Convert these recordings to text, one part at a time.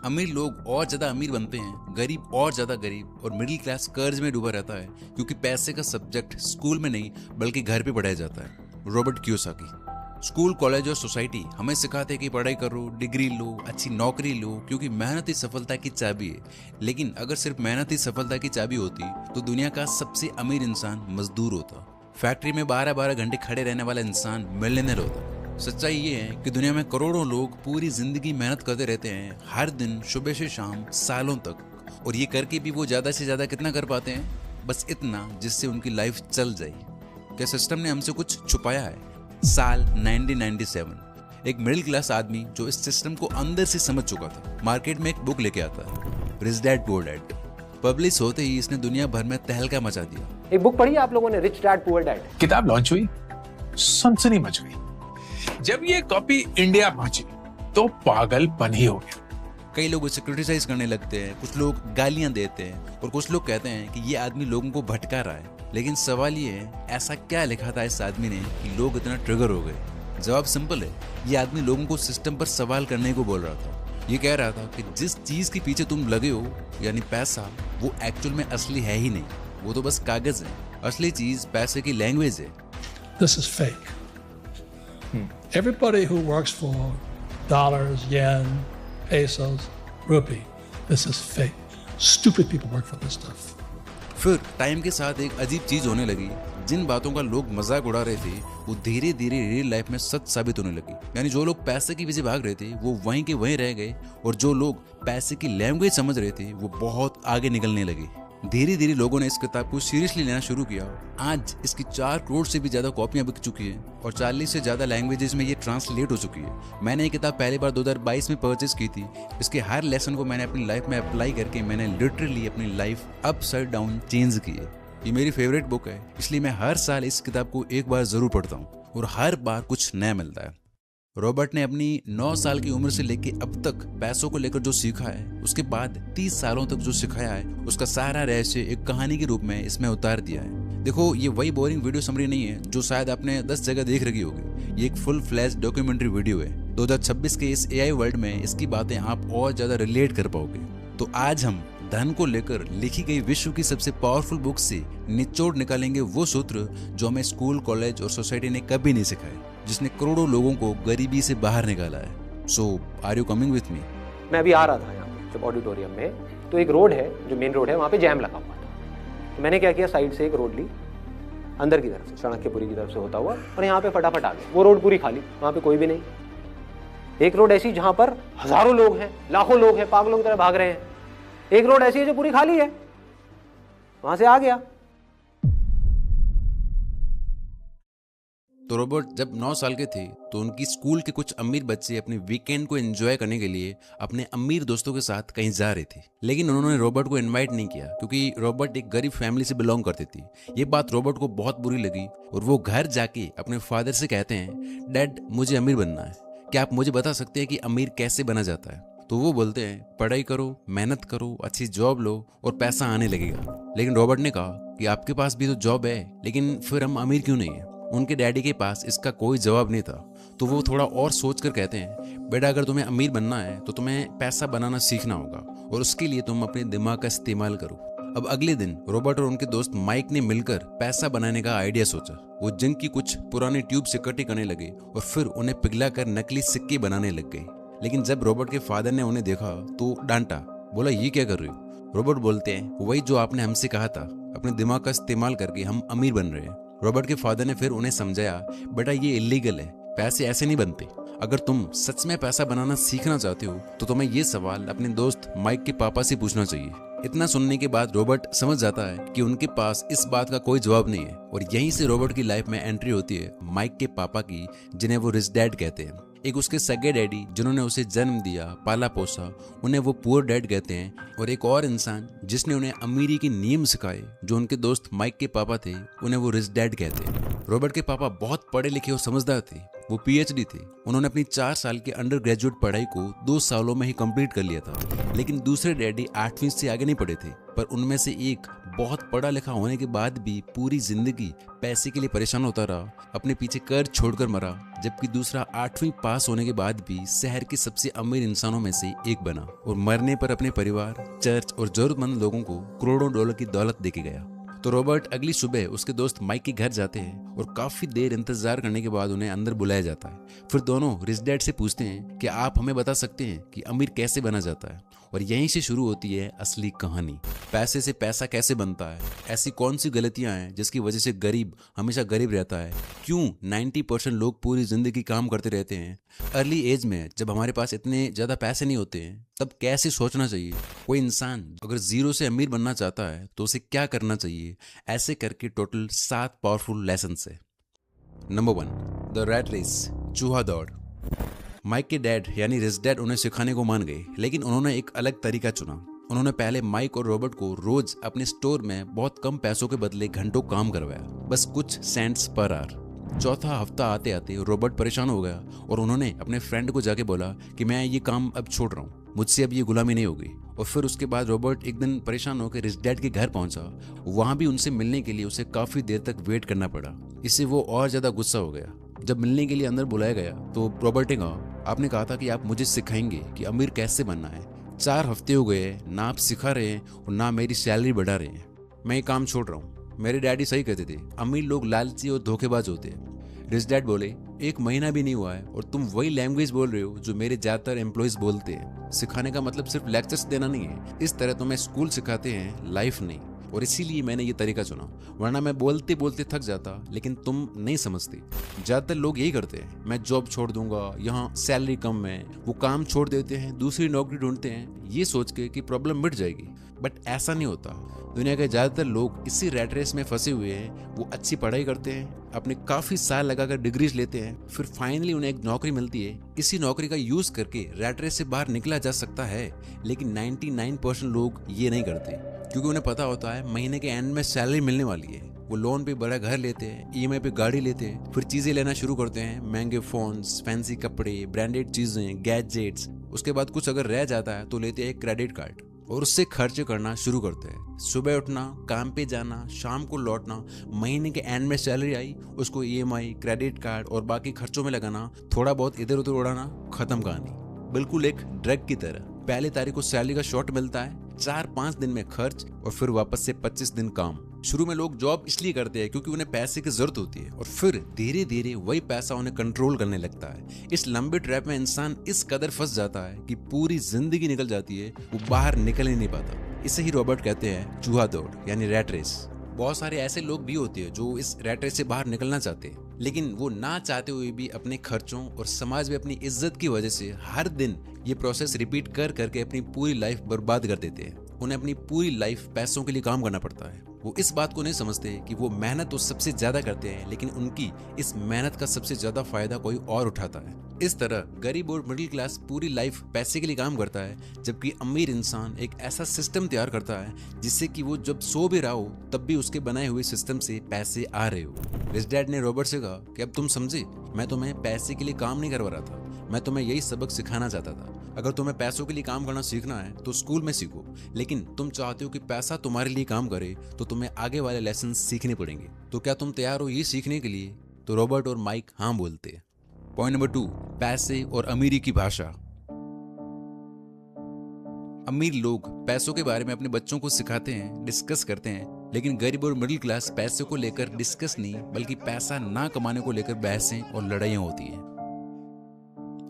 अमीर लोग और ज्यादा अमीर बनते हैं, गरीब और ज्यादा गरीब, और मिडिल क्लास कर्ज में डूबा रहता है क्योंकि पैसे का सब्जेक्ट स्कूल में नहीं बल्कि घर पे पढ़ाया जाता है। Robert Kiyosaki. स्कूल, कॉलेज और सोसाइटी हमें सिखाते हैं कि पढ़ाई करो, डिग्री लो, अच्छी नौकरी लो, क्योंकि मेहनत ही सफलता की चाबी है। लेकिन अगर सिर्फ मेहनत ही सफलता की चाबी होती तो दुनिया का सबसे अमीर इंसान मजदूर होता। फैक्ट्री में 12-12 घंटे खड़े रहने वाला इंसान मिलियनेयर होता। सच्चाई ये है कि दुनिया में करोड़ों लोग पूरी जिंदगी मेहनत करते रहते हैं, हर दिन सुबह से शाम, सालों तक, और ये करके भी वो ज्यादा से ज्यादा कितना कर पाते हैं? बस इतना जिससे उनकी लाइफ चल जाए। क्या सिस्टम ने हमसे कुछ छुपाया है? साल 1997 एक मिडिल क्लास आदमी जो इस सिस्टम को अंदर से समझ चुका था, मार्केट में एक बुक लेके आता है, rich dad poor dad. Publish होते ही इसने दुनिया भर में तहलका मचा दिया। एक बुक पढ़ी आप लोगों ने, रिच डैड पुअर डैड? किताब लॉन्च हुई, सनसनी मच गई। जब ये कॉपी इंडिया पहुंची तो पागलपन ही हो गया। कई लोग उसे क्रिटिसाइज करने लगते हैं, कुछ लोग गालियां देते हैं और कुछ लोग कहते हैं कि ये आदमी लोगों को भटका रहा है। लेकिन सवाल ये है, ऐसा क्या लिखा था इस आदमी ने कि लोग इतना ट्रिगर हो गए? जवाब सिंपल है, ये आदमी लोगों को सिस्टम पर सवाल करने को बोल रहा था। ये कह रहा था कि जिस चीज के पीछे तुम लगे हो, यानी पैसा, वो एक्चुअल में असली है ही नहीं, वो तो बस कागज है। असली चीज पैसे की लैंग्वेज है। This is fake. Everybody who works for dollars, yen, pesos, rupee, this is fake. Stupid people work for this stuff. फिर टाइम के साथ एक अजीब चीज होने लगी। जिन बातों का लोग मजाक उड़ा रहे थे वो धीरे धीरे रियल लाइफ में सच साबित होने लगी। यानी जो लोग पैसे के पीछे भाग रहे थे वो वहीं के वहीं रह गए, और जो लोग पैसे की लैंग्वेज समझ रहे थे वो बहुत आगे निकलने लगे। धीरे धीरे लोगों ने इस किताब को सीरियसली लेना शुरू किया। आज इसकी 4 करोड़ से भी ज्यादा कॉपियां बिक चुकी हैं और 40 से ज्यादा लैंग्वेजेस में ये ट्रांसलेट हो चुकी है। मैंने ये किताब पहली बार 2022 में परचेज की थी। इसके हर लेसन को मैंने अपनी लाइफ में अप्लाई करके मैंने लिटरली अपनी लाइफ अपसाइड डाउन चेंज की है। ये मेरी फेवरेट बुक है, इसलिए मैं हर साल इस किताब को एक बार जरूर पढ़ता हूँ और हर बार कुछ नया मिलता है। रॉबर्ट ने अपनी 9 साल की उम्र से लेकर अब तक पैसों को लेकर जो सीखा है, उसके बाद 30 सालों तक जो सिखाया है, उसका सारा रहस्य एक कहानी के रूप में इसमें उतार दिया है। देखो, ये वही बोरिंग वीडियो समरी नहीं है जो शायद आपने 10 जगह देख रखी होगी। ये एक फुल फ्लैश डॉक्यूमेंट्री वीडियो है। 2026 के इस AI वर्ल्ड में इसकी बातें आप और ज्यादा रिलेट कर पाओगे। तो आज हम धन को लेकर लिखी गई विश्व की सबसे पावरफुल बुक से निचोड़ निकालेंगे वो सूत्र जो हमें स्कूल, कॉलेज और सोसाइटी ने कभी नहीं सिखाए, जिसने करोड़ों लोगों को गरीबी से बाहर निकाला है। So are you coming with me? मैं अभी आ रहा था यहाँ पे जब ऑडिटोरियम में, तो एक रोड है जो मेन रोड है, वहाँ पे जैम लगा हुआ था। तो मैंने क्या किया, साइड से एक रोड ली, अंदर की तरफ से, चाणक्यपुरी की तरफ से होता हुआ, और यहाँ पे फटाफट आ गए। वो रोड पूरी खाली, वहाँ पे कोई भी नहीं। एक रोड ऐसी जहाँ पर हजारों लोग हैं, लाखों लोग हैं, पागलों की तरह भाग रहे हैं। एक रोड ऐसी है जो पूरी खाली है, वहां से आ गया। तो रॉबर्ट जब 9 साल के थे तो उनकी स्कूल के कुछ अमीर बच्चे अपने वीकेंड को एंजॉय करने के लिए अपने अमीर दोस्तों के साथ कहीं जा रहे थे। लेकिन उन्होंने रॉबर्ट को इनवाइट नहीं किया क्योंकि रॉबर्ट एक गरीब फैमिली से बिलोंग करती थी। ये बात रॉबर्ट को बहुत बुरी लगी और वो घर जाके अपने फादर से कहते हैं, डैड मुझे अमीर बनना है, क्या आप मुझे बता सकते हैं कि अमीर कैसे बना जाता है? तो वो बोलते हैं, पढ़ाई करो, मेहनत करो, अच्छी जॉब लो और पैसा आने लगेगा। लेकिन रॉबर्ट ने कहा कि आपके पास भी तो जॉब है, लेकिन फिर हम अमीर क्यों नहीं है? उनके डैडी के पास इसका कोई जवाब नहीं था। तो वो थोड़ा और सोचकर कहते हैं, बेटा अगर तुम्हें अमीर बनना है तो तुम्हें पैसा बनाना सीखना होगा और उसके लिए तुम अपने दिमाग का इस्तेमाल करो। अब अगले दिन रॉबर्ट और उनके दोस्त माइक ने मिलकर पैसा बनाने का आइडिया सोचा। वो जिंक की कुछ पुराने ट्यूब से इकट्ठी करने लगे और फिर उन्हें पिघलाकर नकली सिक्के बनाने लग गए। लेकिन जब रॉबर्ट के फादर ने उन्हें देखा तो डांटा, बोला ये क्या कर रहे हो? रॉबर्ट बोलते हैं, वही जो आपने हमसे कहा था, अपने दिमाग का इस्तेमाल करके हम अमीर बन रहे हैं। रॉबर्ट के फादर ने फिर उन्हें समझाया, बेटा ये इलीगल है, पैसे ऐसे नहीं बनते। अगर तुम सच में पैसा बनाना सीखना चाहते हो तो तुम्हें ये सवाल अपने दोस्त माइक के पापा से पूछना चाहिए। इतना सुनने के बाद रॉबर्ट समझ जाता है कि उनके पास इस बात का कोई जवाब नहीं है और यहीं से रॉबर्ट की लाइफ में एंट्री होती है माइक के पापा की, जिन्हें वो रिच डैड कहते हैं। एक उसके सगे डैडी जिन्होंने उसे जन्म दिया, पाला पोसा, उन्हें वो पुअर डैड कहते हैं। और एक और इंसान जिसने उन्हें अमीरी के नियम सिखाए, जो उनके दोस्त माइक के पापा थे, उन्हें वो रिच डैड कहते हैं। रॉबर्ट के पापा बहुत पढ़े लिखे और समझदार थे। वो PhD थे। उन्होंने अपनी 4 साल की अंडर ग्रेजुएट पढ़ाई को 2 सालों में ही कंप्लीट कर लिया था। लेकिन दूसरे डैडी 8वीं से आगे नहीं पढ़े थे, पर उनमें से एक बहुत पढ़ा लिखा होने के बाद भी पूरी जिंदगी पैसे के लिए परेशान होता रहा, अपने पीछे कर्ज छोड़कर मरा, जबकि दूसरा 8वीं पास होने के बाद भी शहर के सबसे अमीर इंसानों में से एक बना और मरने पर अपने परिवार, चर्च और जरूरतमंद लोगों को करोड़ों डॉलर की दौलत देके गया। तो रॉबर्ट अगली सुबह उसके दोस्त माइक के घर जाते हैं और काफी देर इंतजार करने के बाद उन्हें अंदर बुलाया जाता है। फिर दोनों रिच डैड से पूछते हैं कि आप हमें बता सकते हैं कि अमीर कैसे बना जाता है, और यहीं से शुरू होती है असली कहानी। पैसे से पैसा कैसे बनता है, ऐसी कौन सी गलतियां हैं जिसकी वजह से गरीब हमेशा गरीब रहता है, क्यों 90% लोग पूरी जिंदगी काम करते रहते हैं, अर्ली एज में जब हमारे पास इतने ज्यादा पैसे नहीं होते हैं तब कैसे सोचना चाहिए, कोई इंसान अगर जीरो से अमीर बनना चाहता है तो उसे क्या करना चाहिए, ऐसे करके टोटल 7 पावरफुल लेसन है। नंबर 1, द रैट रेस, चूहा दौड़। माइक के डैड यानी रिच डैड उन्हें सिखाने को मान गए, लेकिन उन्होंने एक अलग तरीका चुना। उन्होंने पहले माइक और रॉबर्ट को रोज अपने स्टोर में बहुत कम पैसों के बदले घंटों काम करवाया, बस कुछ सेंट्स पर आवर। चौथा हफ्ता आते आते रॉबर्ट परेशान हो गया और उन्होंने अपने फ्रेंड को जाके बोला कि मैं ये काम अब छोड़ रहा हूँ, मुझसे अब ये गुलामी नहीं होगी। और फिर उसके बाद रॉबर्ट एक दिन परेशान होकर रिच डैड के घर पहुंचा। वहां भी उनसे मिलने के लिए उसे काफी देर तक वेट करना पड़ा। इससे वो और ज्यादा गुस्सा हो गया। जब मिलने के लिए अंदर बुलाया गया तो रॉबर्ट ने कहा, आपने कहा था कि आप मुझे सिखाएंगे कि अमीर कैसे बनना है। 4 हफ्ते हो गए, ना आप सिखा रहे हैं और ना मेरी सैलरी बढ़ा रहे हैं। मैं ये काम छोड़ रहा हूँ। मेरे डैडी सही कहते थे, अमीर लोग लालची और धोखेबाज होते हैं। रिच डैड बोले, 1 महीना भी नहीं हुआ है और तुम वही लैंग्वेज बोल रहे हो जो मेरे ज्यादातर एम्प्लॉयज बोलते हैं। सिखाने का मतलब सिर्फ लेक्चर्स देना नहीं है, इस तरह तुम्हें स्कूल सिखाते हैं, लाइफ नहीं। और इसीलिए मैंने ये तरीका चुना, वरना मैं बोलते बोलते थक जाता, लेकिन तुम नहीं समझते। ज्यादातर लोग यही करते हैं, मैं जॉब छोड़ दूंगा, यहाँ सैलरी कम है, वो काम छोड़ देते हैं, दूसरी नौकरी ढूंढते हैं, ये सोच के कि प्रॉब्लम मिट जाएगी। बट ऐसा नहीं होता। दुनिया के ज्यादातर लोग इसी रैट रेस में फंसे हुए हैं। वो अच्छी पढ़ाई करते हैं, अपने काफी साल लगाकर डिग्रीज लेते हैं, फिर फाइनली उन्हें एक नौकरी मिलती है। इसी नौकरी का यूज करके रैट रेस से बाहर निकला जा सकता है, लेकिन 99% लोग ये नहीं करते, क्योंकि उन्हें पता होता है महीने के एंड में सैलरी मिलने वाली है। वो लोन पे बड़ा घर लेते हैं, ईएमआई पे गाड़ी लेते हैं, फिर चीजें लेना शुरू करते हैं, महंगे फोन्स, फैंसी कपड़े, ब्रांडेड चीजें, गैजेट्स। उसके बाद कुछ अगर रह जाता है तो लेते हैं क्रेडिट कार्ड और उससे खर्च करना शुरू करते हैं। सुबह उठना, काम पे जाना, शाम को लौटना, महीने के एंड में सैलरी आई, उसको ईएमआई, क्रेडिट कार्ड और बाकी खर्चों में लगाना, थोड़ा बहुत इधर उधर उड़ाना, खत्म कहानी। बिल्कुल एक ड्रग की तरह। पहली तारीख को सैलरी का शॉट मिलता है, 4-5 दिन में खर्च और फिर वापस से 25 दिन काम। शुरू में लोग जॉब इसलिए करते हैं क्योंकि उन्हें पैसे की जरूरत होती है, और फिर धीरे धीरे वही पैसा उन्हें कंट्रोल करने लगता है। इस लंबे ट्रैप में इंसान इस कदर फंस जाता है कि पूरी जिंदगी निकल जाती है, वो बाहर निकल ही नहीं पाता। इसे ही रॉबर्ट कहते हैं चूहा दौड़ यानी रैट रेस। बहुत सारे ऐसे लोग भी होते हैं जो इस रैट रेस से बाहर निकलना चाहते हैं, लेकिन वो ना चाहते हुए भी अपने खर्चों और समाज में अपनी इज्जत की वजह से हर दिन ये प्रोसेस रिपीट कर करके अपनी पूरी लाइफ बर्बाद कर देते हैं। उन्हें अपनी पूरी लाइफ पैसों के लिए काम करना पड़ता है। वो इस बात को नहीं समझते कि वो मेहनत तो सबसे ज्यादा करते हैं, लेकिन उनकी इस मेहनत का सबसे ज्यादा फायदा कोई और उठाता है। इस तरह गरीब और मिडिल क्लास पूरी लाइफ पैसे के लिए काम करता है, जबकि अमीर इंसान एक ऐसा सिस्टम तैयार करता है जिससे कि वो जब सो भी रहा हो तब भी उसके बनाए हुए सिस्टम से पैसे आ रहे हो। रिच डैड ने रॉबर्ट से कहा कि अब तुम समझे, मैं तुम्हें पैसे के लिए काम नहीं करवा रहा था, मैं तुम्हें यही सबक सिखाना चाहता था। अगर तुम्हें पैसों के लिए काम करना सीखना है तो स्कूल में सीखो, लेकिन तुम चाहते हो कि पैसा तुम्हारे लिए काम करे तो तुम्हें आगे वाले लेसन सीखने पड़ेंगे। तो क्या तुम तैयार हो ये सीखने के लिए? तो रॉबर्ट और माइक हाँ बोलते हैं। पॉइंट नंबर 2, पैसे और अमीरी की भाषा। अमीर लोग पैसों के बारे में अपने बच्चों को सिखाते हैं, डिस्कस करते हैं, लेकिन गरीब और मिडिल क्लास पैसे को लेकर डिस्कस नहीं बल्कि पैसा ना कमाने को लेकर बहसें और लड़ाइयां होती हैं।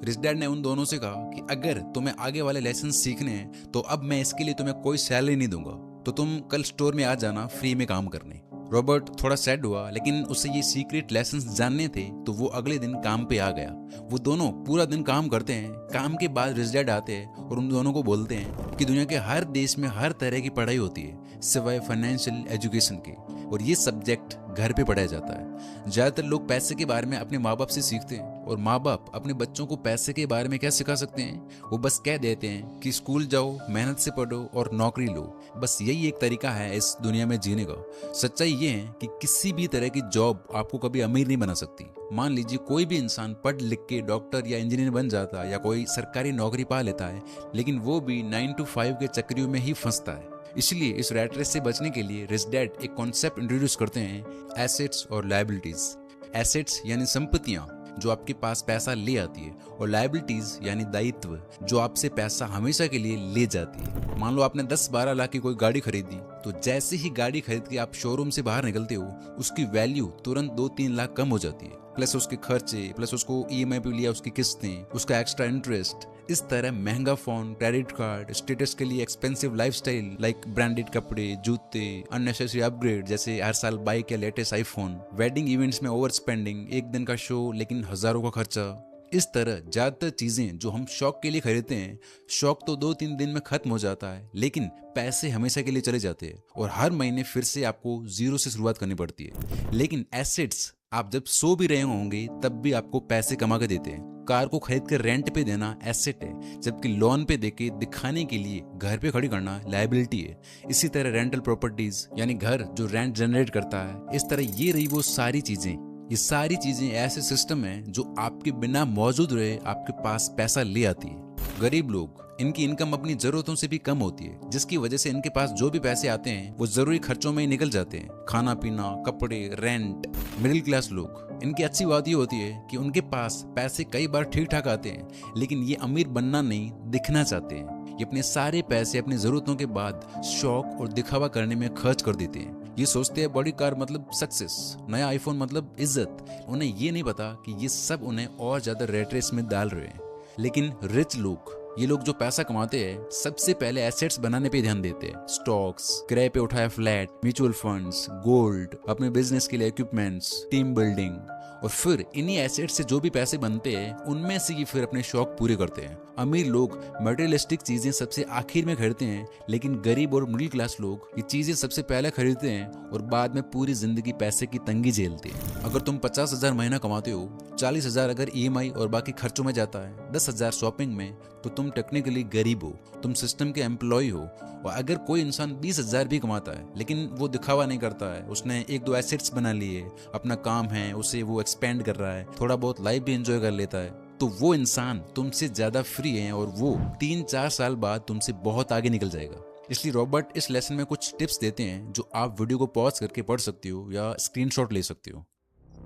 रिच डैड ने उन दोनों से कहा कि अगर तुम्हें आगे वाले लेसन सीखने हैं तो अब मैं इसके लिए तुम्हें कोई सैलरी नहीं दूंगा, तो तुम कल स्टोर में आ जाना फ्री में काम करने। रॉबर्ट थोड़ा सैड हुआ, लेकिन उसे ये सीक्रेट लेसन्स जानने थे तो वो अगले दिन काम पे आ गया। वो दोनों पूरा दिन काम करते हैं। काम के बाद रिच डैड आते हैं और उन दोनों को बोलते हैं कि दुनिया के हर देश में हर तरह की पढ़ाई होती है सिवाय फाइनेंशियल एजुकेशन के, और ये सब्जेक्ट घर पे पढ़ाया जाता है। ज्यादातर लोग पैसे के बारे में अपने माँ बाप से सीखते हैं, और माँ बाप अपने बच्चों को पैसे के बारे में क्या सिखा सकते हैं? वो बस कह देते हैं कि स्कूल जाओ, मेहनत से पढ़ो और नौकरी लो। बस यही एक तरीका है इस दुनिया में जीने का। सच्चाई ये है कि किसी भी तरह की जॉब आपको कभी अमीर नहीं बना सकती। मान लीजिए कोई भी इंसान पढ़ लिख के डॉक्टर या इंजीनियर बन जाता है या कोई सरकारी नौकरी पा लेता है, लेकिन वो भी 9 to 5 के चक्रियों में ही फंसता है। इसलिए इस रैट रेस से बचने के लिए रिच डैड एक कॉन्सेप्ट इंट्रोड्यूस करते हैं, एसेट्स और लायबिलिटीज। एसेट्स यानी संपत्तियां जो आपके पास पैसा ले आती है, और लायबिलिटीज यानी दायित्व जो आपसे पैसा हमेशा के लिए ले जाती है। मान लो आपने 10-12 लाख की कोई गाड़ी खरीदी, तो जैसे ही गाड़ी खरीद के आप शोरूम से बाहर निकलते हो, उसकी वैल्यू तुरंत 2-3 लाख कम हो जाती है, प्लस उसके खर्चे, प्लस उसको ईएमआई पे लिया उसकी किस्तें, उसका एक्स्ट्रा इंटरेस्ट। इस तरह महंगा फोन, क्रेडिट कार्ड, स्टेटस के लिए एक्सपेंसिव लाइफस्टाइल लाइक ब्रांडेड कपड़े, जूते, अननेसेसरी अपग्रेड जैसे हर साल बाइक या लेटेस्ट आईफोन, वेडिंग इवेंट्स में ओवर स्पेंडिंग, एक दिन का शो लेकिन हजारों का खर्चा। इस तरह ज्यादातर चीजें जो हम शौक के लिए खरीदते हैं, शौक तो 2-3 दिन में खत्म हो जाता है, लेकिन पैसे हमेशा के लिए चले जाते हैं और हर महीने फिर से आपको जीरो से शुरुआत करनी पड़ती है। लेकिन एसेट्स आप जब सो भी रहे होंगे तब भी आपको पैसे कमा के देते हैं। कार को खरीद कर रेंट पे देना एसेट है, जबकि लोन पे देके दिखाने के लिए घर पे खड़ी करना लायबिलिटी है। इसी तरह रेंटल प्रॉपर्टीज यानी घर जो रेंट जनरेट करता है। इस तरह ये रही वो सारी चीजें। ये सारी चीजें ऐसे सिस्टम है जो आपके बिना मौजूद रहे आपके पास पैसा ले आती है। गरीब लोग, इनकी इनकम अपनी जरूरतों से भी कम होती है, जिसकी वजह से इनके पास जो भी पैसे आते हैं वो जरूरी खर्चों में ही निकल जाते हैं, खाना पीना, कपड़े, रेंट। मिडिल क्लास लोग, इनकी अच्छी बात ये होती है कि उनके पास पैसे कई बार ठीक ठाक आते हैं, लेकिन ये अमीर बनना नहीं, दिखना चाहते हैं। ये अपने सारे पैसे अपनी जरूरतों के बाद शौक और दिखावा करने में खर्च कर देते हैं। ये सोचते हैं बड़ी कार मतलब सक्सेस, नया आईफोन मतलब इज्जत। उन्हें ये नहीं पता कि ये सब उन्हें और ज्यादा रेट रेस में डाल रहे हैं। लेकिन रिच लोग, ये लोग जो पैसा कमाते हैं, सबसे पहले एसेट्स बनाने पे ध्यान देते हैं। स्टॉक्स, किराए पे उठाया फ्लैट, म्यूचुअल फंड्स, गोल्ड, अपने बिजनेस के लिए इक्विपमेंट्स, टीम बिल्डिंग, और फिर इन्हीं एसेट्स से जो भी पैसे बनते हैं उनमें से ये फिर अपने शौक पूरे करते हैं। अमीर लोग मटेरियलिस्टिक चीजें सबसे आखिर में खरीदते हैं, लेकिन गरीब और मिडिल क्लास लोग ये चीजें सबसे पहले खरीदते हैं और बाद में पूरी जिंदगी पैसे की तंगी झेलते हैं। अगर तुम 50,000 महीना कमाते हो, 40,000 अगर ईएमआई और बाकी खर्चों में जाता है, 10,000 शॉपिंग में, तो तुम टेक्निकली गरीब हो, तुम सिस्टम के एम्प्लॉय हो। और अगर कोई इंसान 20,000 भी कमाता है, लेकिन वो दिखावा नहीं करता है, उसने 1-2 एसेट्स बना लिए, अपना काम है, उसे वो एक्सपेंड कर रहा है, थोड़ा बहुत लाइफ भी एंजॉय कर लेता है, तो वो इंसान तुमसे ज्यादा फ्री है और वो 3-4 साल बाद तुमसे बहुत आगे निकल जाएगा। इसलिए रॉबर्ट इस लेसन में कुछ टिप्स देते हैं जो आप वीडियो को पॉज करके पढ़ सकते हो या स्क्रीनशॉट ले सकते हो।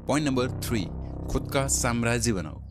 पॉइंट नंबर 3, खुद का साम्राज्य बनाओ।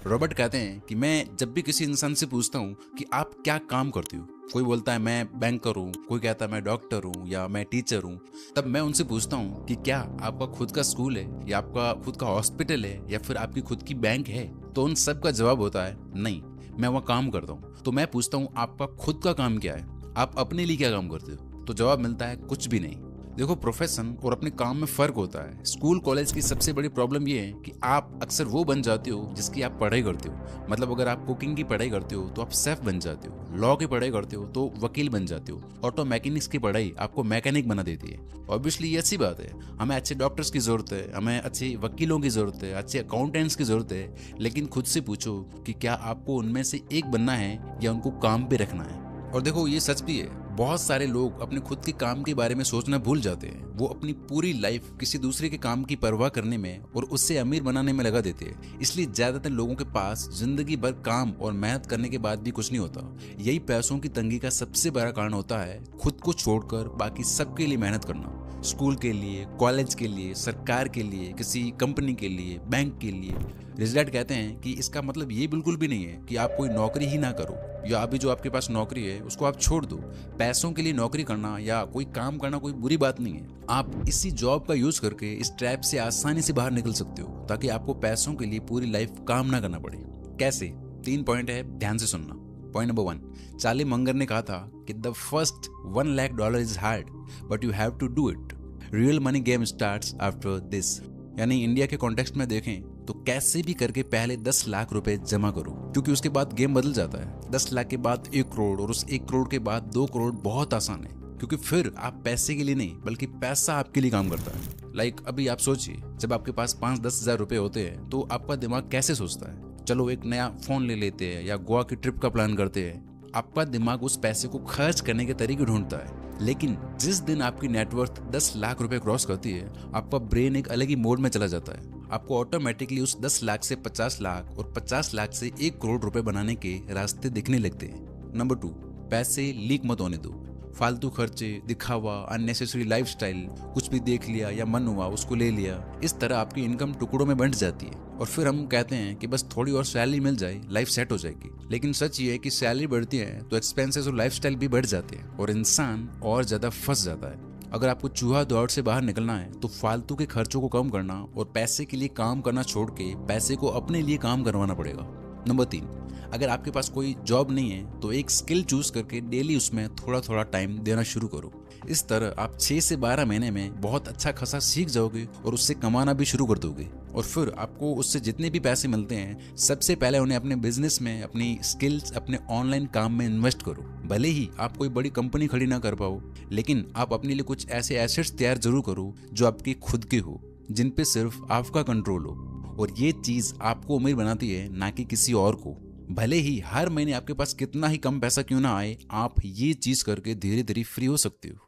रॉबर्ट कहते हैं कि मैं जब भी किसी इंसान से पूछता हूँ कि आप क्या काम करते हो, कोई बोलता है मैं बैंकर हूँ, कोई कहता है मैं डॉक्टर हूँ या मैं टीचर हूँ, तब मैं उनसे पूछता हूँ कि क्या आपका खुद का स्कूल है या आपका खुद का हॉस्पिटल है या फिर आपकी खुद की बैंक है। तो उन सब का जवाब होता है नहीं, मैं वहाँ काम करता हूँ। तो मैं पूछता हूँ आपका खुद का काम क्या है, आप अपने लिए क्या काम करते हो, तो जवाब मिलता है कुछ भी नहीं। देखो, प्रोफेशन और अपने काम में फर्क होता है। स्कूल कॉलेज की सबसे बड़ी प्रॉब्लम ये है कि आप अक्सर वो बन जाते हो जिसकी आप पढ़ाई करते हो। मतलब अगर आप कुकिंग की पढ़ाई करते हो तो आप शेफ बन जाते हो, लॉ की पढ़ाई करते हो तो वकील बन जाते हो, ऑटो मैकेनिक्स की पढ़ाई आपको मैकेनिक बना देती है। ऑब्वियसली ये अच्छी बात है, हमें अच्छे डॉक्टर्स की जरूरत है, हमें अच्छे वकीलों की जरूरत है, अच्छे अकाउंटेंट्स की जरूरत है, लेकिन खुद से पूछो कि क्या आपको उनमें से एक बनना है या उनको काम पे रखना है। और देखो, ये सच भी है, बहुत सारे लोग अपने खुद के काम के बारे में सोचना भूल जाते हैं। वो अपनी पूरी लाइफ किसी दूसरे के काम की परवाह करने में और उससे अमीर बनाने में लगा देते हैं। इसलिए ज्यादातर लोगों के पास जिंदगी भर काम और मेहनत करने के बाद भी कुछ नहीं होता। यही पैसों की तंगी का सबसे बड़ा कारण होता है, खुद को छोड़कर बाकी सबके लिए मेहनत करना। स्कूल के लिए, कॉलेज के लिए, सरकार के लिए, किसी कंपनी के लिए, बैंक के लिए। रिजल्ट कहते हैं कि इसका मतलब ये बिल्कुल भी नहीं है कि आप कोई नौकरी ही ना करो या अभी जो आपके पास नौकरी है उसको आप छोड़ दो। पैसों के लिए नौकरी करना या कोई काम करना कोई बुरी बात नहीं है। आप इसी जॉब का यूज करके इस ट्रैप से आसानी से बाहर निकल सकते हो ताकि आपको पैसों के लिए पूरी लाइफ काम ना करना पड़े। कैसे? 3 पॉइंट है, ध्यान से सुनना। पॉइंट नंबर 1, चार्ली मंगर ने कहा था कि the first $1 lakh is hard but you have to do it. Real money game starts after this. यानी इंडिया के कॉन्टेक्स्ट में देखें तो कैसे भी करके पहले 10 लाख रुपए जमा करो, क्योंकि उसके बाद गेम बदल जाता है। 10 लाख के बाद 1 करोड़ और उस 1 करोड़ के बाद 2 करोड़ बहुत आसान है, क्योंकि फिर आप पैसे के लिए नहीं बल्कि पैसा आपके लिए काम करता है। लाइक अभी आप सोचिए, जब आपके पास 5-10 हजार रुपए होते हैं तो आपका दिमाग कैसे सोचता है, चलो एक नया फोन ले लेते हैं या गोवा की ट्रिप का प्लान करते हैं। आपका दिमाग उस पैसे को खर्च करने के तरीके ढूंढता है। लेकिन जिस दिन आपकी नेटवर्थ 10 लाख रुपए क्रॉस करती है, आपका ब्रेन एक अलग ही मोड में चला जाता है। आपको ऑटोमेटिकली उस 10 लाख से 50 लाख और 50 लाख से 1 करोड़ रुपए बनाने के रास्ते दिखने लगते हैं। नंबर 2, पैसे लीक मत होने दो। फालतू खर्चे, दिखावा, अननेसेसरी लाइफस्टाइल, कुछ भी देख लिया या मन हुआ उसको ले लिया, इस तरह आपकी इनकम टुकड़ों में बंट जाती है और फिर हम कहते हैं कि बस थोड़ी और सैलरी मिल जाए लाइफ सेट हो जाएगी। लेकिन सच ये है कि सैलरी बढ़ती है तो एक्सपेंसेस और लाइफस्टाइल भी बढ़ जाते हैं और इंसान और ज्यादा फंस जाता है। अगर आपको चूहा दौड़ से बाहर निकलना है तो फालतू के खर्चों को कम करना और पैसे के लिए काम करना छोड़ के पैसे को अपने लिए काम करवाना पड़ेगा। नंबर 3, अगर आपके पास कोई जॉब नहीं है तो एक स्किल चूज करके डेली उसमें थोड़ा थोड़ा टाइम देना शुरू करो। इस तरह आप 6 से 12 महीने में बहुत अच्छा खासा सीख जाओगे और उससे कमाना भी शुरू कर दोगे और फिर आपको उससे जितने भी पैसे मिलते हैं सबसे पहले उन्हें अपने बिजनेस में, अपनी स्किल्स, अपने ऑनलाइन काम में इन्वेस्ट करो। भले ही आप कोई बड़ी कंपनी खड़ी ना कर पाओ, लेकिन आप अपने लिए कुछ ऐसे एसेट्स तैयार जरूर करो जो आपकी खुद के हो, जिन पे सिर्फ आपका कंट्रोल हो और ये चीज आपको अमीर बनाती है, ना कि किसी और को। भले ही हर महीने आपके पास कितना ही कम पैसा क्यों ना आए, आप ये चीज करके धीरे धीरे फ्री हो सकते हो।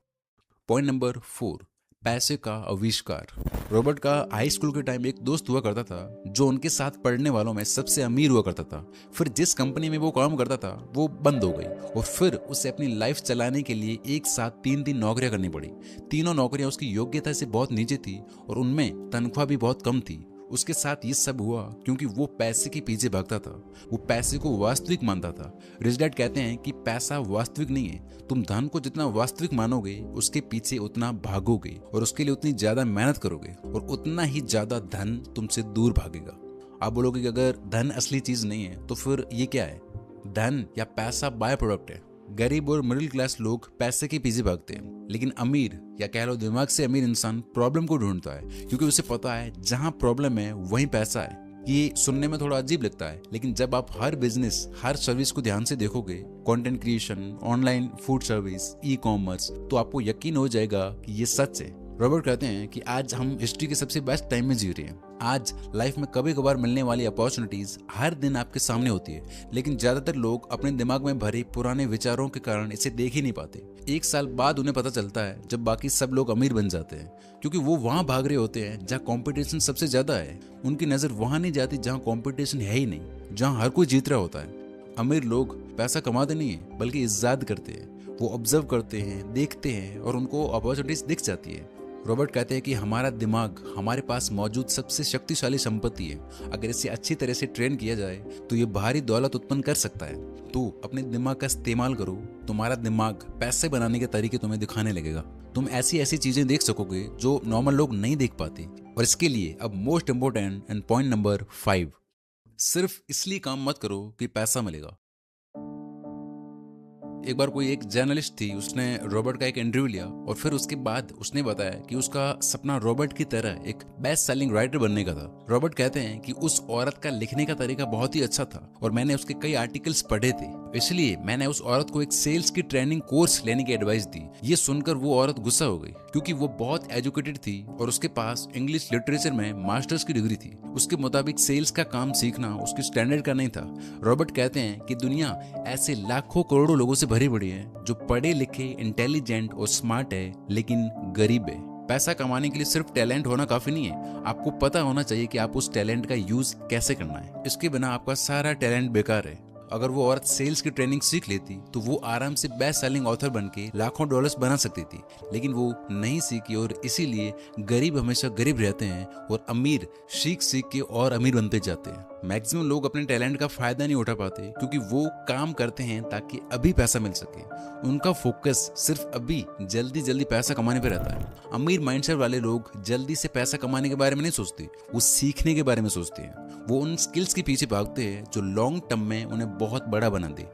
पॉइंट नंबर 4, पैसे का आविष्कार। रॉबर्ट का हाई स्कूल के टाइम एक दोस्त हुआ करता था जो उनके साथ पढ़ने वालों में सबसे अमीर हुआ करता था। फिर जिस कंपनी में वो काम करता था वो बंद हो गई और फिर उसे अपनी लाइफ चलाने के लिए एक साथ 3 नौकरियां करनी पड़ी। तीनों नौकरियां उसकी योग्यता से बहुत नीचे थी और उनमें तनख्वाह भी बहुत कम थी। उसके साथ ये सब हुआ क्योंकि वो पैसे के पीछे भागता था, वो पैसे को वास्तविक मानता था। रिच डैड कहते हैं कि पैसा वास्तविक नहीं है, तुम धन को जितना वास्तविक मानोगे उसके पीछे उतना भागोगे और उसके लिए उतनी ज्यादा मेहनत करोगे और उतना ही ज्यादा धन तुमसे दूर भागेगा। आप बोलोगे कि अगर धन असली चीज नहीं है तो फिर ये क्या है? धन या पैसा बाय प्रोडक्ट है। गरीब और मिडिल क्लास लोग पैसे के पीछे भागते हैं, लेकिन अमीर या कह लो दिमाग से अमीर इंसान प्रॉब्लम को ढूंढता है क्योंकि उसे पता है जहां प्रॉब्लम है वहीं पैसा है। ये सुनने में थोड़ा अजीब लगता है, लेकिन जब आप हर बिजनेस, हर सर्विस को ध्यान से देखोगे, content creation, online food service, e commerce, तो आपको यकीन हो जाएगा कि ये सच है। रॉबर्ट कहते हैं कि आज हम हिस्ट्री के सबसे बेस्ट टाइम में जी रहे हैं। आज लाइफ में कभी कभार मिलने वाली अपॉर्चुनिटीज हर दिन आपके सामने होती है, लेकिन ज्यादातर लोग अपने दिमाग में भरे पुराने विचारों के कारण इसे देख ही नहीं पाते। 1 साल बाद उन्हें पता चलता है जब बाकी सब लोग अमीर बन जाते हैं, क्योंकि वो वहां भाग रहे होते हैं जहाँ कंपटीशन सबसे ज्यादा है। उनकी नजर वहां नहीं जाती जहाँ कंपटीशन है ही नहीं, जहाँ हर कोई जीत रहा होता है। अमीर लोग पैसा कमाते नहीं है बल्कि इज्जत करते हैं। वो ऑब्जर्व करते हैं, देखते हैं और उनको अपॉर्चुनिटीज दिख जाती है। रॉबर्ट कहते हैं कि हमारा दिमाग हमारे पास मौजूद सबसे शक्तिशाली संपत्ति है। अगर इसे अच्छी तरह से ट्रेन किया जाए तो ये भारी दौलत उत्पन्न कर सकता है। तो अपने दिमाग का इस्तेमाल करो, तुम्हारा दिमाग पैसे बनाने के तरीके तुम्हें दिखाने लगेगा। तुम ऐसी ऐसी चीजें देख सकोगे जो नॉर्मल लोग नहीं देख पाते। और इसके लिए अब most important and point number 5, सिर्फ इसलिए काम मत करो कि पैसा मिलेगा। एक बार कोई एक जर्नलिस्ट थी, उसने रॉबर्ट का एक इंटरव्यू लिया और फिर उसके बाद उसने बताया कि उसका सपना रॉबर्ट की तरह एक बेस्ट सेलिंग राइटर बनने का था। रॉबर्ट कहते हैं कि उस औरत का लिखने का तरीका बहुत ही अच्छा था और मैंने उसके कई आर्टिकल्स पढ़े थे, इसलिए मैंने उस औरत को एक सेल्स की ट्रेनिंग कोर्स लेने की एडवाइस दी। ये सुनकर वो औरत गुस्सा हो गई क्योंकि वो बहुत एजुकेटेड थी और उसके पास इंग्लिश लिटरेचर में मास्टर्स की डिग्री थी। उसके मुताबिक सेल्स का काम सीखना उसके स्टैंडर्ड का नहीं था। रॉबर्ट कहते हैं कि दुनिया ऐसे लाखों करोड़ों लोगों से भरी पड़ी है जो पढ़े लिखे, इंटेलिजेंट और स्मार्ट है, लेकिन गरीब है। पैसा कमाने के लिए सिर्फ टैलेंट होना काफी नहीं है, आपको पता होना चाहिए कि आप उस टैलेंट का यूज कैसे करना है। इसके बिना आपका सारा टैलेंट बेकार है। अगर वो औरत सेल्स की ट्रेनिंग सीख लेती तो वो आराम से बेस्ट सेलिंग ऑथर बनके लाखों डॉलर्स बना सकती थी, लेकिन वो नहीं सीखी और इसीलिए गरीब हमेशा गरीब रहते हैं और अमीर सीख के और अमीर बनते जाते हैं। मैक्सिमम लोग अपने टैलेंट का फायदा नहीं उठा पाते क्योंकि वो काम करते हैं ताकि अभी पैसा मिल सके। उनका फोकस सिर्फ अभी जल्दी जल्दी पैसा कमाने पे रहता है। अमीर माइंडसेट वाले लोग जल्दी से पैसा कमाने के बारे में नहीं सोचते, वो सीखने के बारे में सोचते हैं। वो उन स्किल्स के पीछे भागते हैं जो लॉन्ग टर्म में उन्हें बहुत बड़ा बना दे।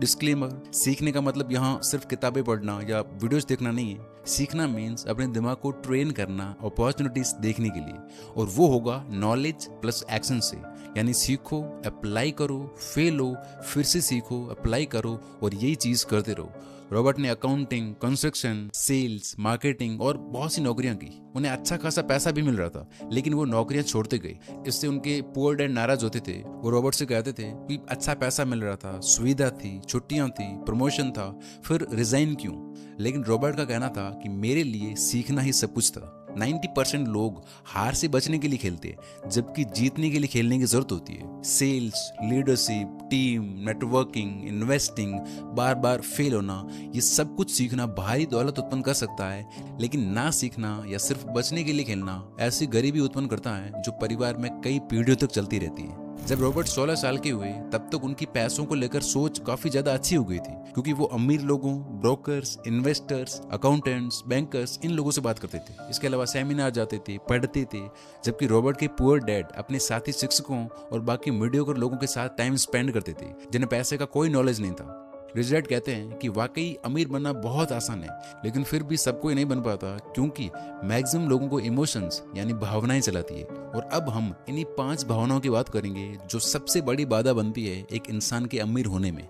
डिस्क्लेमर, सीखने का मतलब यहाँ सिर्फ किताबें पढ़ना या वीडियोस देखना नहीं है। सीखना मीन्स अपने दिमाग को ट्रेन करना अपॉर्चुनिटीज देखने के लिए, और वो होगा नॉलेज प्लस एक्शन से। यानी सीखो, अप्लाई करो, फेल हो, फिर से सीखो, अप्लाई करो और यही चीज करते रहो। रॉबर्ट ने अकाउंटिंग, कंस्ट्रक्शन, सेल्स, मार्केटिंग और बहुत सी नौकरियां की। उन्हें अच्छा खासा पैसा भी मिल रहा था, लेकिन वो नौकरियां छोड़ते गए। इससे उनके पुअर डैड नाराज होते थे। वो रॉबर्ट से कहते थे कि अच्छा पैसा मिल रहा था, सुविधा थी, छुट्टियां थी, प्रमोशन था, फिर रिजाइन क्यों? लेकिन रॉबर्ट का कहना था कि मेरे लिए सीखना ही सब कुछ था। 90% लोग हार से बचने के लिए खेलते हैं, जबकि जीतने के लिए खेलने की जरूरत होती है। Sales, leadership, team, networking, investing, बार बार फेल होना, ये सब कुछ सीखना भारी दौलत उत्पन्न कर सकता है, लेकिन ना सीखना या सिर्फ बचने के लिए खेलना ऐसी गरीबी उत्पन्न करता है जो परिवार में कई पीढ़ियों तक चलती रहती है। जब रॉबर्ट 16 साल के हुए तब तक उनकी पैसों को लेकर सोच काफी ज्यादा अच्छी हो गई थी, क्योंकि वो अमीर लोगों, ब्रोकर्स, इन्वेस्टर्स, अकाउंटेंट्स, बैंकर्स, इन लोगों से बात करते थे। इसके अलावा सेमिनार जाते थे, पढ़ते थे। जबकि रॉबर्ट के पुअर डैड अपने साथी शिक्षकों और बाकी मीडियोकर लोगों के साथ टाइम स्पेंड करते थे, जिन्हें पैसे का कोई नॉलेज नहीं था। रिच डैड कहते हैं कि वाकई अमीर बनना बहुत आसान है, लेकिन फिर भी सब कोई नहीं बन पाता, क्योंकि मैक्सिमम लोगों को इमोशंस यानी भावनाएं चलाती है। और अब हम इन्हीं 5 भावनाओं की बात करेंगे जो सबसे बड़ी बाधा बनती है एक इंसान के अमीर होने में।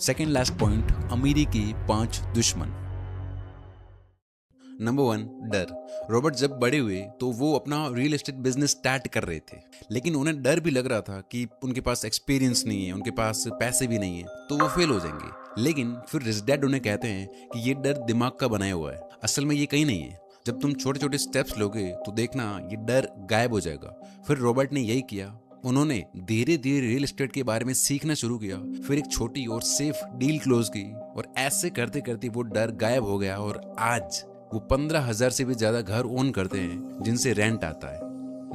सेकेंड लास्ट पॉइंट, अमीरी की 5 दुश्मन। नंबर 1, डर। रॉबर्ट जब बड़े हुए तो वो अपना रियल एस्टेट बिजनेस स्टार्ट कर रहे थे, लेकिन उन्हें डर भी लग रहा था कि उनके पास एक्सपीरियंस नहीं है, उनके पास पैसे भी नहीं है, तो वो फेल हो जाएंगे। लेकिन फिर रिच डैड उन्हें कहते हैं कि ये डर दिमाग का बनाया हुआ है, असल में ये कहीं नहीं है। जब तुम छोटे छोटे स्टेप्स लोगे तो देखना ये डर गायब हो जाएगा। फिर रॉबर्ट ने यही किया। उन्होंने धीरे धीरे रियल एस्टेट के बारे में सीखना शुरू किया, फिर एक छोटी और सेफ डील क्लोज की, और ऐसे करते करते वो डर गायब हो गया और आज वो 15,000 से भी ज्यादा घर ओन करते हैं जिनसे रेंट आता है।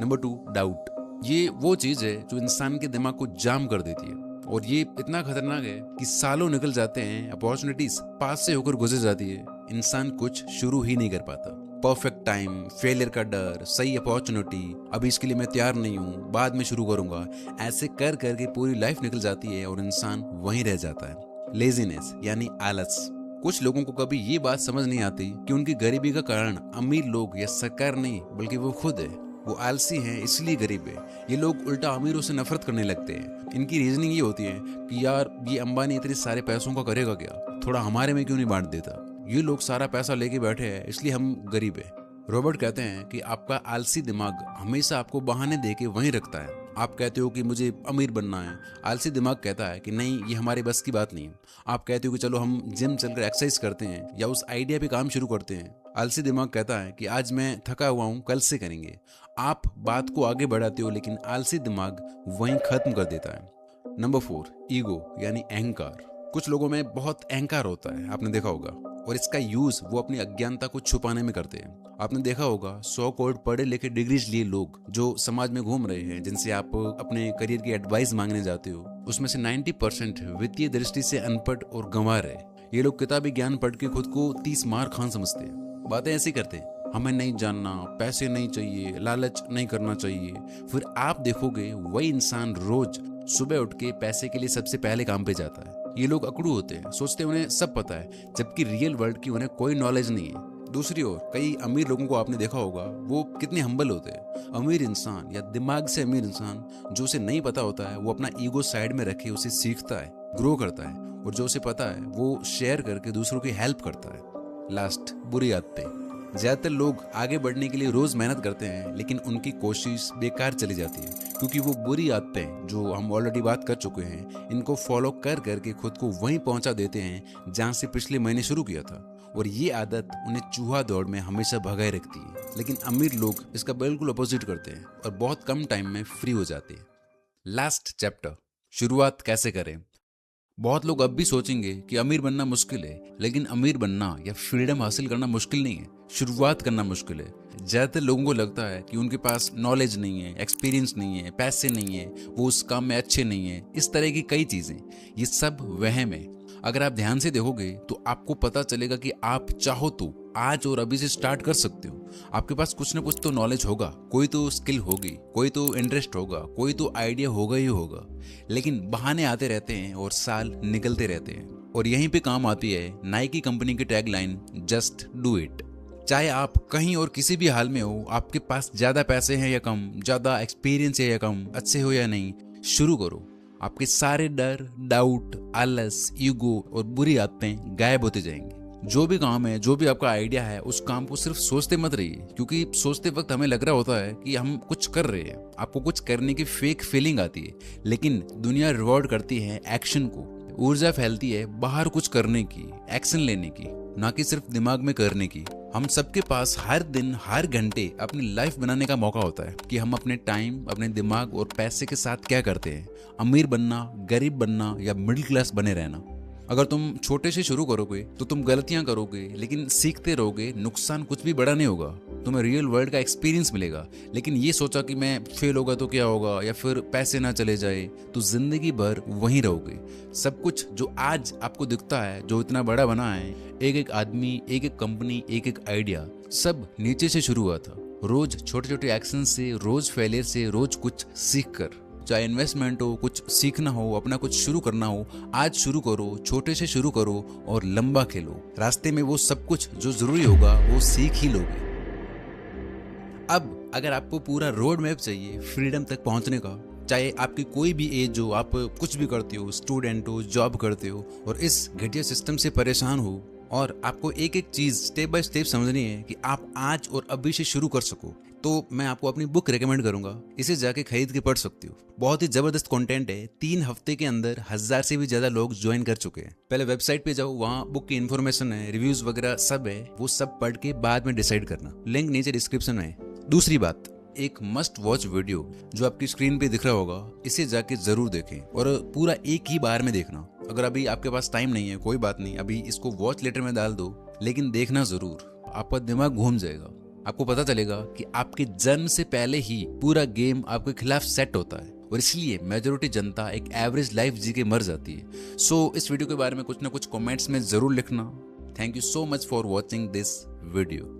Number 2, doubt. ये वो चीज है जो इंसान के दिमाग को जाम कर देती है, और ये इतना खतरनाक है कि सालों निकल जाते हैं, अपॉर्चुनिटीज पास से होकर गुजर जाती है, इंसान कुछ शुरू ही नहीं कर पाता। परफेक्ट टाइम, फेलियर का डर, सही अपॉर्चुनिटी, अभी इसके लिए मैं तैयार नहीं हूँ, बाद में शुरू करूंगा, ऐसे कर करके पूरी लाइफ निकल जाती है और इंसान वहीं रह जाता है। लेजीनेस यानी आलस। कुछ लोगों को कभी ये बात समझ नहीं आती कि उनकी गरीबी का कारण अमीर लोग या सरकार नहीं, बल्कि वो खुद है। वो आलसी हैं इसलिए गरीब है। ये लोग उल्टा अमीरों से नफरत करने लगते हैं। इनकी रीजनिंग ये होती है कि यार ये अंबानी इतने सारे पैसों का करेगा क्या, थोड़ा हमारे में क्यों नहीं बांट देता, ये लोग सारा पैसा लेके बैठे हैं इसलिए हम गरीब है। रॉबर्ट कहते हैं कि आपका आलसी दिमाग हमेशा आपको बहाने देके वहीं रखता है। आप कहते हो कि मुझे अमीर बनना है, आलसी दिमाग कहता है कि नहीं, ये हमारे बस की बात नहीं है। आप कहते हो कि चलो हम जिम चलकर एक्सरसाइज करते हैं या उस आइडिया पे काम शुरू करते हैं। आलसी दिमाग कहता है कि आज मैं थका हुआ हूँ, कल से करेंगे। आप बात को आगे बढ़ाते हो, लेकिन आलसी दिमाग वहीं खत्म कर देता है। नंबर 4, ईगो यानी अहंकार। कुछ लोगों में बहुत अहंकार होता है, आपने देखा होगा, और इसका यूज वो अपनी अज्ञानता को छुपाने में करते हैं। आपने देखा होगा 100 करोड़ पढ़े लिखे डिग्रीज लिए लोग जो समाज में घूम रहे हैं, जिनसे आप अपने करियर की एडवाइस मांगने जाते हो, उसमें से 90% वित्तीय दृष्टि से अनपढ़ और गंवार है। ये लोग किताबी ज्ञान पढ़ के खुद को 30 मार खान समझते हैं, बातें ऐसी करते हैं, हमें नहीं जानना, पैसे नहीं चाहिए, लालच नहीं करना चाहिए। फिर आप देखोगे वही इंसान रोज सुबह उठ के पैसे के लिए सबसे पहले काम पे जाता है। ये लोग अकड़ू होते हैं, सोचते हैं उन्हें सब पता है, जबकि रियल वर्ल्ड की उन्हें कोई नॉलेज नहीं है। दूसरी ओर कई अमीर लोगों को आपने देखा होगा, वो कितने हम्बल होते हैं। अमीर इंसान या दिमाग से अमीर इंसान, जो उसे नहीं पता होता है वो अपना ईगो साइड में रखे उसे सीखता है, ग्रो करता है, और जो उसे पता है वो शेयर करके दूसरों की हेल्प करता है। लास्ट, बुरी आदतें। ज्यादातर लोग आगे बढ़ने के लिए रोज मेहनत करते हैं, लेकिन उनकी कोशिश बेकार चली जाती है, क्योंकि वो बुरी आदतें जो हम ऑलरेडी बात कर चुके हैं, इनको फॉलो कर करके खुद को वहीं पहुंचा देते हैं जहां से पिछले महीने शुरू किया था, और ये आदत उन्हें चूहा दौड़ में हमेशा भगाए रखती है। लेकिन अमीर लोग इसका बिल्कुल अपोजिट करते हैं और बहुत कम टाइम में फ्री हो जाते हैं। लास्ट चैप्टर, शुरुआत कैसे करें। बहुत लोग अब भी सोचेंगे कि अमीर बनना मुश्किल है, लेकिन अमीर बनना या फ्रीडम हासिल करना मुश्किल नहीं है, शुरुआत करना मुश्किल है। ज्यादातर लोगों को लगता है कि उनके पास नॉलेज नहीं है, एक्सपीरियंस नहीं है, पैसे नहीं है, वो उस काम में अच्छे नहीं है, इस तरह की कई चीजें। ये सब वहम है। अगर आप ध्यान से देखोगे तो आपको पता चलेगा कि आप चाहो तो आज और अभी से स्टार्ट कर सकते हो। आपके पास कुछ ना कुछ तो नॉलेज होगा, कोई तो स्किल होगी, कोई तो इंटरेस्ट होगा, कोई तो आइडिया होगा ही होगा, लेकिन बहाने आते रहते हैं और साल निकलते रहते हैं। और यहीं पे काम आती है नाइकी कंपनी की टैगलाइन, जस्ट डू इट। चाहे आप कहीं और किसी भी हाल में हो, आपके पास ज्यादा पैसे हैं या कम, ज्यादा एक्सपीरियंस है या कम, अच्छे हो या नहीं, शुरू करो। आपके सारे डर, डाउट, आलस, ईगो और बुरी आदतें गायब होते जाएंगे। जो भी काम है, जो भी आपका आइडिया है, उस काम को सिर्फ सोचते मत रहिए, क्योंकि सोचते वक्त हमें लग रहा होता है कि हम कुछ कर रहे हैं, आपको कुछ करने की फेक फीलिंग आती है, लेकिन दुनिया रिवॉर्ड करती है एक्शन को। ऊर्जा फैलती है बाहर कुछ करने की, एक्शन लेने की, ना कि सिर्फ दिमाग में करने की। हम सबके पास हर दिन हर घंटे अपनी लाइफ बनाने का मौका होता है कि हम अपने टाइम, अपने दिमाग और पैसे के साथ क्या करते हैं। अमीर बनना, गरीब बनना या मिडिल क्लास बने रहना। अगर तुम छोटे से शुरू करोगे तो तुम गलतियां करोगे, लेकिन सीखते रहोगे। नुकसान कुछ भी बड़ा नहीं होगा, तुम्हें रियल वर्ल्ड का एक्सपीरियंस मिलेगा। लेकिन ये सोचा कि मैं फेल होगा तो क्या होगा, या फिर पैसे ना चले जाए, तो जिंदगी भर वहीं रहोगे। सब कुछ जो आज आपको दिखता है, जो इतना बड़ा बना है, एक एक आदमी, एक एक कंपनी, एक एक आइडिया, सब नीचे से शुरू हुआ था। रोज छोटे छोटे एक्शन से, रोज फेलियर से, रोज कुछ सीख कर। चाहे इन्वेस्टमेंट हो, कुछ सीखना हो, अपना कुछ शुरू करना हो, आज शुरू करो, छोटे से शुरू करो और लंबा खेलो। रास्ते में वो सब कुछ जो जरूरी होगा वो सीख ही लोगे। अब अगर आपको पूरा रोड मैप चाहिए फ्रीडम तक पहुंचने का, चाहे आपकी कोई भी एज हो, आप कुछ भी करते हो, स्टूडेंट हो, जॉब करते हो और इस घटिया सिस्टम से परेशान हो, और आपको एक एक चीज स्टेप बाय स्टेप समझनी है कि आप आज और अभी से शुरू कर सको, तो मैं आपको अपनी बुक रेकमेंड करूंगा। इसे जाके खरीद के पढ़ सकते हो। बहुत ही जबरदस्त कंटेंट है। 3 हफ्ते के अंदर 1000 से भी ज्यादा लोग ज्वाइन कर चुके हैं। पहले वेबसाइट पे जाओ, वहाँ बुक की इन्फॉर्मेशन है, रिव्यूज वगैरह सब है। वो सब पढ़ के बाद में डिसाइड करना। लिंक नीचे डिस्क्रिप्शन में है। दूसरी बात, एक मस्ट वॉच वीडियो जो आपकी स्क्रीन पे दिख रहा होगा, इसे जाके जरूर देखें और पूरा एक ही बार में देखना। अगर अभी आपके पास टाइम नहीं है, कोई बात नहीं, अभी इसको वॉच लेटर में डाल दो, लेकिन देखना जरूर। आपका दिमाग घूम जाएगा। आपको पता चलेगा कि आपके जन्म से पहले ही पूरा गेम आपके खिलाफ सेट होता है और इसलिए मेजॉरिटी जनता एक एवरेज लाइफ जी के मर जाती है। सो इस वीडियो के बारे में कुछ ना कुछ कमेंट्स में जरूर लिखना। Thank you so much for watching this video.